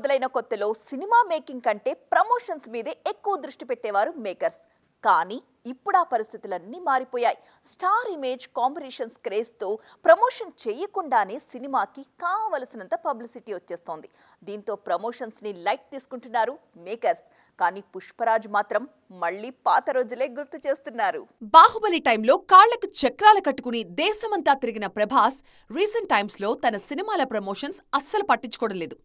మొదలైన కొత్తలో cinema making కంటే ప్రమోషన్స్ మీదే ఎక్కువ దృష్టి పెట్టేవారు మేకర్స్. కానీ ఇప్పుడు ఆ పరిస్థితులన్నీ మారిపోయాయి. స్టార్ ఇమేజ్ కాంబినేషన్స్ క్రేజ్తో ప్రమోషన్ చేయకుండానే సినిమాకి కావలసినంత పబ్లిసిటీ వచ్చేస్తోంది. దీంతో ప్రమోషన్స్ ని లైట్ తీసుకుంటున్నారు మేకర్స్. కానీ పుష్పరాజ్ మాత్రం మళ్ళీ పాత రోజులే గుర్తు చేస్తున్నారు. బాహుబలి టైంలో కాళ్లకు చక్రాలు కట్టుకుని దేశమంతా తిరిగిన ప్రభాస్ రీసెంట్ టైమ్స్ లో తన సినిమాల ప్రమోషన్స్ అస్సలు పట్టించుకోవడం లేదు.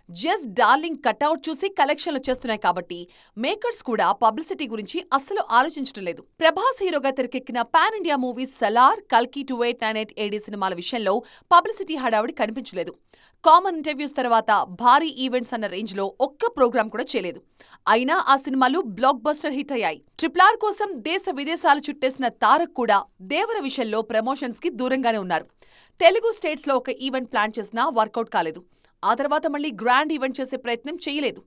జస్ట్ డార్లింగ్ కట్అవుట్ చూసి కలెక్షన్లు చేస్తున్నాయి కాబట్టి మేకర్స్ కూడా పబ్లిసిటీ గురించి అస్సలు ఆలోచించడం లేదు. ప్రభాస్ హీరోగా తెరకెక్కిన పాన్ ఇండియా మూవీస్ సలార్, కల్కి 2898 AD సినిమాల విషయంలో పబ్లిసిటీ హడావుడి కనిపించలేదు. కామన్ ఇంటర్వ్యూస్ తర్వాత భారీ ఈవెంట్స్ అన్న రేంజ్ లో ఒక్క ప్రోగ్రాం కూడా చేయలేదు. అయినా ఆ సినిమాలు బ్లాక్ బస్టర్ హిట్ అయ్యాయి. RRR కోసం దేశ విదేశాలు చుట్టేసిన తారక్ కూడా దేవర విషయంలో ప్రమోషన్స్ కి దూరంగానే ఉన్నారు. తెలుగు స్టేట్స్ లో ఒక ఈవెంట్ ప్లాన్ చేసినా వర్కౌట్ కాలేదు. ఆ తర్వాత మళ్ళీ గ్రాండ్ ఈవెంట్ చేసే ప్రయత్నం చేయలేదు.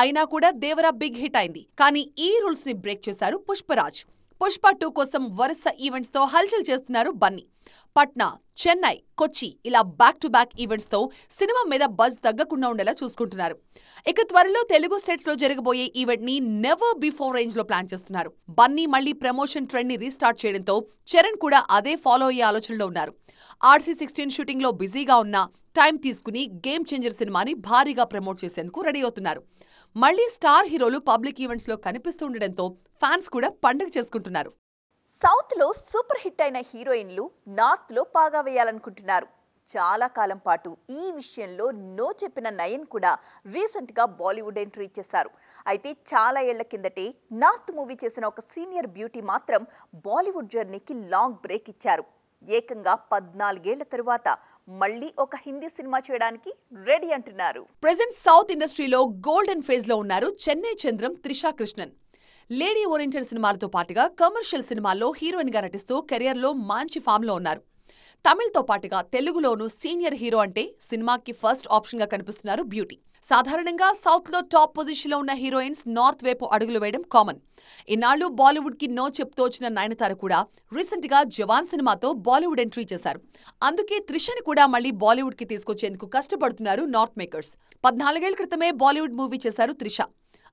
అయినా కూడా దేవరా బిగ్ హిట్ అయింది. కానీ ఈ రూల్స్ ని బ్రేక్ చేశారు పుష్పరాజ్. పుష్ప 2 కోసం వరుస ఈవెంట్స్ తో హల్చల్ చేస్తున్నారు బన్నీ. పట్నా, చెన్నై, కొచ్చి ఇలా బ్యాక్ టు బ్యాక్ ఈవెంట్స్ తో సినిమా మీద బజ్ తగ్గకుండా ఉండేలా చూసుకుంటున్నారు. ఇక త్వరలో తెలుగు స్టేట్స్ లో జరగబోయే ఈవెంట్ ని నెవర్ బిఫోర్ రేంజ్ లో ప్లాన్ చేస్తున్నారు. బన్నీ మళ్లీ ప్రమోషన్ ట్రెండ్ ని రీస్టార్ట్ చేయడంతో చరణ్ కూడా అదే ఫాలో అయ్యే ఆలోచనలో ఉన్నారు. RC-16 షూటింగ్ లో బిజీగా ఉన్న టైం తీసుకుని గేమ్ చేంజర్ సినిమాని భారీగా ప్రమోట్ చేసేందుకు రెడీ అవుతున్నారు. మళ్లీ స్టార్ హీరోలు పబ్లిక్ ఈవెంట్స్ లో కనిపిస్తూ ఉండడంతో ఫ్యాన్స్ కూడా పండగ చేసుకుంటున్నారు. సౌత్ లో సూపర్ హిట్ అయిన హీరోయిన్లు నార్త్ లో పాగా వేయాలనుకుంటున్నారు. చాలా కాలం పాటు ఈ విషయంలో నో చెప్పిన నయన్ కూడా రీసెంట్ గా బాలీవుడ్ ఎంట్రీ ఇచ్చేశారు. అయితే చాలా ఏళ్ల కిందటే నార్త్ మూవీ చేసిన ఒక సీనియర్ బ్యూటీ మాత్రం బాలీవుడ్ జర్నీకి లాంగ్ బ్రేక్ ఇచ్చారు. ఏకంగా 14 ఏళ్ల తరువాత మళ్లీ ఒక హిందీ సినిమా చేయడానికి రెడీ అంటున్నారు. ప్రెజెంట్ సౌత్ ఇండస్ట్రీలో గోల్డెన్ ఫేజ్ లో ఉన్నారు చెన్నై చంద్రం, త్రిషా కృష్ణన్. లేడీ ఓరియంటెడ్ సినిమాలతో పాటుగా కమర్షియల్ సినిమాల్లో హీరోయిన్ గా నటిస్తూ కెరియర్ లో మంచి ఫామ్ లో ఉన్నారు. తమిళ్తో పాటుగా తెలుగులోనూ సీనియర్ హీరో అంటే సినిమాకి ఫస్ట్ ఆప్షన్ గా కనిపిస్తున్నారు బ్యూటీ. సాధారణంగా సౌత్ లో టాప్ పొజిషన్ లో ఉన్న హీరోయిన్స్ నార్త్ వైపు అడుగులు వేయడం కామన్. ఇన్నాళ్లు బాలీవుడ్ కి నో చెప్తూ వచ్చిన నయనతార కూడా రీసెంట్ గా జవాన్ సినిమాతో బాలీవుడ్ ఎంట్రీ చేశారు. అందుకే త్రిషని కూడా మళ్లీ బాలీవుడ్ కి తీసుకొచ్చేందుకు కష్టపడుతున్నారు నార్త్ మేకర్స్. 14 ఏళ్ల క్రితమే బాలీవుడ్ మూవీ చేశారు త్రిష.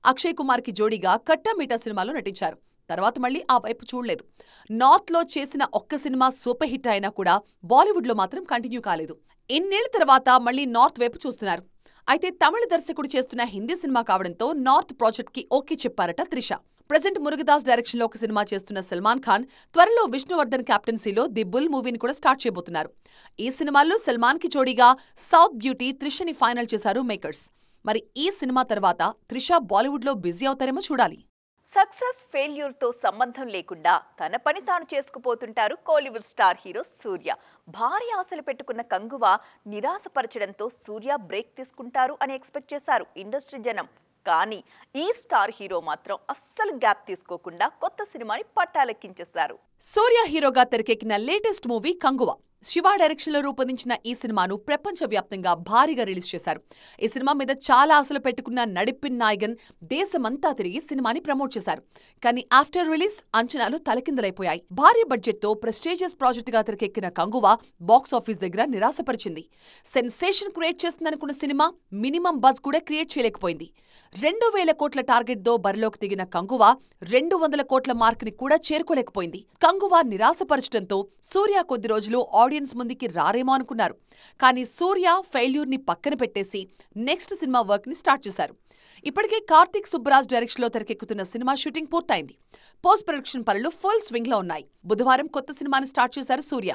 అక్షయ్ కుమార్ కి జోడీగా కట్టా మీటా సినిమాలో నటించారు. తర్వాత మళ్లీ ఆ వైపు చూడలేదు. నార్త్ లో చేసిన ఒక్క సినిమా సూపర్ హిట్ అయినా కూడా బాలీవుడ్ లో మాత్రం కంటిన్యూ కాలేదు. ఇన్నేళ్ల తర్వాత మళ్లీ నార్త్ వైపు చూస్తున్నారు. అయితే తమిళ దర్శకుడు చేస్తున్న హిందీ సినిమా కావడంతో నార్త్ ప్రాజెక్ట్ కి ఓకే చెప్పారట త్రిష. ప్రెజెంట్ మురుగదాస్ డైరెక్షన్ లో ఒక సినిమా చేస్తున్న సల్మాన్ ఖాన్ త్వరలో విష్ణువర్ధన్ కెప్టెన్సీలో ది బుల్ మూవీని కూడా స్టార్ట్ చేయబోతున్నారు. ఈ సినిమాల్లో సల్మాన్ కి జోడీగా సౌత్ బ్యూటీ త్రిషని ఫైనల్ చేశారు మేకర్స్. మరి ఈ సినిమా తర్వాత త్రిష బాలీవుడ్ లో బిజీ అవుతారేమో చూడాలి. సక్సెస్ ఫెయిల్యూర్ తో సంబంధం లేకుండా తన పని తాను చేసుకుపోతుంటారు కోలీవుడ్ స్టార్ హీరో సూర్య. భారీ ఆశలు పెట్టుకున్న కంగువా నిరాశపరచడంతో సూర్య బ్రేక్ తీసుకుంటారు అని ఎక్స్పెక్ట్ చేశారు ఇండస్ట్రీ జనం. కానీ ఈ స్టార్ హీరో మాత్రం అస్సలు గ్యాప్ తీసుకోకుండా కొత్త సినిమాని పట్టాలెక్కించేశారు. సూర్య హీరోగా తెరకెక్కిన latest movie Kanguva. Shiva direction లో రూపొందించిన ఈ సినిమాను ప్రపంచవ్యాప్తంగా భారీగా రిలీజ్ చేశారు. ఈ సినిమా మీద చాలా ఆశలు పెట్టుకున్న నడిపిన్ నాయగన్ దేశమంతా తిరిగి సినిమాని ప్రమోట్ చేశారు. కానీ ఆఫ్టర్ రిలీజ్ అంచనాలు తలకిందులైపోయాయి. భారీ బడ్జెట్ తో ప్రెస్టీజియస్ ప్రాజెక్ట్ గా తెరకెక్కిన కంగువా బాక్స్ ఆఫీస్ దగ్గర నిరాశపరిచింది. సెన్సేషన్ క్రియేట్ చేస్తుందనుకున్న సినిమా మినిమం బజ్ కూడా క్రియేట్ చేయలేకపోయింది. 2000 కోట్ల టార్గెట్ తో బరిలోకి దిగిన కంగువా 200 కోట్ల మార్క్ ని కూడా చేరుకోలేకపోయింది. కంగువా నిరాశపరచడంతో సూర్య కొద్ది రోజులు ఆడియన్స్ ముందుకి రారేమో అనుకున్నారు. కానీ సూర్య ఫెయిల్యూర్ ని పక్కన పెట్టేసి నెక్స్ట్ సినిమా వర్క్ ని స్టార్ట్ చేశారు. ఇప్పటికే కార్తీక్ సుబ్బరాజ్ డైరెక్షన్ లో తెరకెక్కుతున్న సినిమా షూటింగ్ పూర్తయింది. పోస్ట్ ప్రొడక్షన్ పనులు ఫుల్ స్వింగ్ లో ఉన్నాయి. బుధవారం కొత్త సినిమాని స్టార్ట్ చేశారు సూర్య.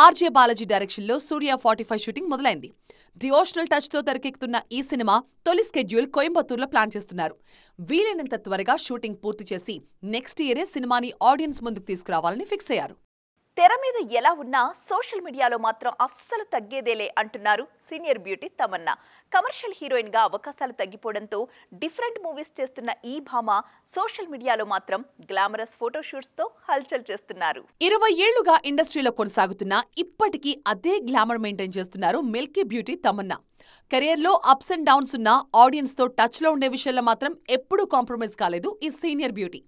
RJ బాలాజీ డైరెక్షన్ లో సూర్య 45 షూటింగ్ మొదలైంది. డివోషనల్ టచ్ తో తెరకెక్కుతున్న ఈ సినిమా తొలి స్కెడ్యూల్ కోయంబత్తూర్లో ప్లాన్ చేస్తున్నారు. వీలైనంత త్వరగా షూటింగ్ పూర్తి చేసి నెక్స్ట్ ఇయరే సినిమాని ఆడియన్స్ ముందుకు తీసుకురావాలని ఫిక్స్ అయ్యారు. తెర మీద ఎలా ఉన్నా సోషల్ మీడియాలో మాత్రం అస్సలు తగ్గేదేలే అంటున్నారు senior beauty Tamannaah. Commercial heroine గా అవకాశాలు తగ్గిపోవడంతో డిఫరెంట్ మూవీస్ చేస్తున్న ఈ భామ సోషల్ మీడియాలో మాత్రం గ్లామరస్ ఫోటోషూట్స్ తో హల్చల్ చేస్తున్నారు. 20 ఏళ్లుగా ఇండస్ట్రీలో కొనసాగుతున్న ఇప్పటికీ అదే గ్లామర్ మెయింటైన్ చేస్తున్నారు మిల్కీ బ్యూటీ తమన్నా. కెరియర్ లో అప్స్ అండ్ డౌన్స్ ఉన్న ఆడియన్స్ తో టచ్ లో ఉండే విషయంలో మాత్రం ఎప్పుడూ కాంప్రమైజ్ కాలేదు ఈ సీనియర్ బ్యూటీ.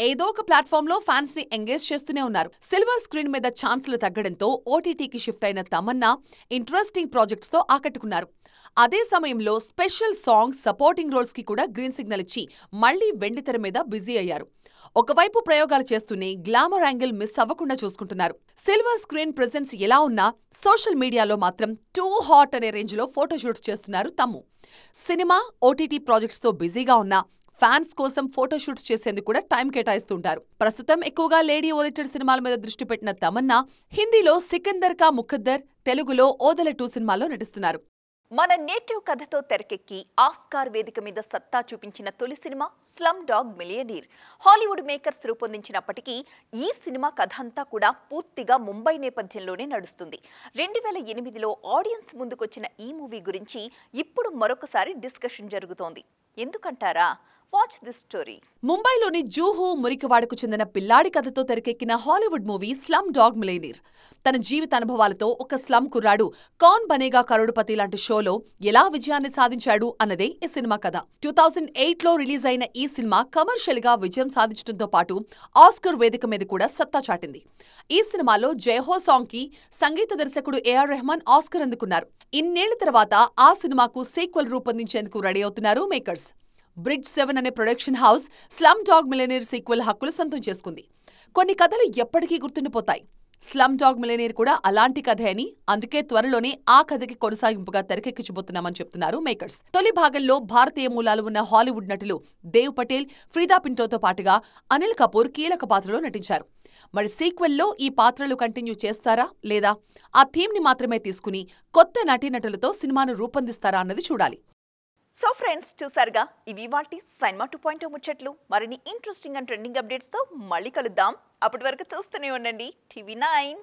ఏదో ఒక ప్లాట్ఫామ్ లో ఫ్యాన్స్ ని ఎంగేజ్ చేస్తూనే ఉన్నారు. సిల్వర్ స్క్రీన్ మీద ఛాన్సులు తగ్గడంతో ఓటీటీకి షిఫ్ట్ అయిన తమన్నా ఇంట్రెస్టింగ్ ప్రాజెక్ట్స్ తో ఆకట్టుకున్నారు. అదే సమయంలో స్పెషల్ సాంగ్స్, సపోర్టింగ్ రోల్స్ కి కూడా గ్రీన్ సిగ్నల్ ఇచ్చి మళ్లీ వెండితెర మీద బిజీ అయ్యారు. ఒకవైపు ప్రయోగాలు చేస్తూనే గ్లామర్ యాంగిల్ మిస్ అవ్వకుండా చూసుకుంటున్నారు. సిల్వర్ స్క్రీన్ ప్రెజెన్స్ ఎలా ఉన్నా సోషల్ మీడియాలో మాత్రం టూ హాట్ అనే రేంజ్లో ఫోటోషూట్స్ చేస్తున్నారు తమ్ము. సినిమా, ఓటీటీ ప్రాజెక్ట్స్ తో బిజీగా ఉన్నా ఫ్యాన్స్ కోసం ఫోటోషూట్స్ చేసేందుకు కూడా టైం కేటాయిస్తుంటారు. ప్రస్తుతం ఎక్కువగా లేడీ ఓరియంటెడ్ సినిమాల మీద దృష్టి పెట్టిన తమన్నా హిందీలో సికందర్ కా ముఖద్దర్, తెలుగులో ఓదెల 2 సినిమాల్లో నటిస్తున్నారు. మన నేటివ్ కథతో తెరకెక్కి ఆస్కార్ వేదిక మీద సత్తా చూపించిన తొలి cinema slumdog millionaire. Hollywood makers రూపొందించినప్పటికీ ఈ సినిమా కథ అంతా కూడా పూర్తిగా ముంబై నేపథ్యంలోనే నడుస్తుంది. 2008లో ఆడియన్స్ ముందుకొచ్చిన ఈ మూవీ గురించి ఇప్పుడు మరొకసారి డిస్కషన్ జరుగుతోంది. ఎందుకంటారా? Watch this story. ముంబైలోని జూహు మురికివాడకు చెందిన పిల్లాడి కథతో తెరకెక్కిన Hollywood movie slumdog millionaire. తన జీవిత అనుభవాలతో ఒక స్లమ్ కుర్రాడు కౌన్ బనేగా కరోడుపతి లాంటి షోలో ఎలా విజయాన్ని సాధించాడు అన్నదే ఈ సినిమా కథ. 2008లో రిలీజ్ అయిన ఈ సినిమా కమర్షియల్ గా విజయం సాధించడంతో పాటు ఆస్కర్ వేదిక మీద కూడా సత్తా చాటింది. ఈ సినిమాలో జయహో సాంగ్ కి సంగీత దర్శకుడు ఏఆర్ రెహమాన్ ఆస్కర్ అందుకున్నారు. ఇన్నేళ్ల తర్వాత ఆ సినిమాకు సీక్వెల్ రూపొందించేందుకు రెడీ అవుతున్నారు మేకర్స్. బ్రిడ్జ్ 7 అనే production house slum dog millionaire sequel హక్కులు సొంతం చేసుకుంది. కొన్ని కథలు ఎప్పటికీ గుర్తుండిపోతాయి. స్లమ్ డాగ్ మిలియనీర్ కూడా అలాంటి కథే అని, అందుకే త్వరలోనే ఆ కథకి కొనసాగింపుగా తెరకెక్కించబోతున్నామని చెప్తున్నారు మేకర్స్. తొలి భాగంలో భారతీయ మూలాలు ఉన్న హాలీవుడ్ నటులు దేవ్ పటేల్, ఫ్రీదా పింటోతో పాటుగా అనిల్ కపూర్ కీలక పాత్రలో నటించారు. మరి సీక్వెల్లో ఈ పాత్రలు కంటిన్యూ చేస్తారా లేదా ఆ థీమ్ ని మాత్రమే తీసుకుని కొత్త నటీనటులతో సినిమాను రూపొందిస్తారా అన్నది చూడాలి. సో ఫ్రెండ్స్, చూసారుగా, ఇవి వాటి సైన్మా 2.0 ముచ్చట్లు. మరిన్ని ఇంట్రెస్టింగ్ అండ్ ట్రెండింగ్ అప్డేట్స్తో మళ్ళీ కలుద్దాం. అప్పటి వరకు చూస్తూనే ఉండండి TV9.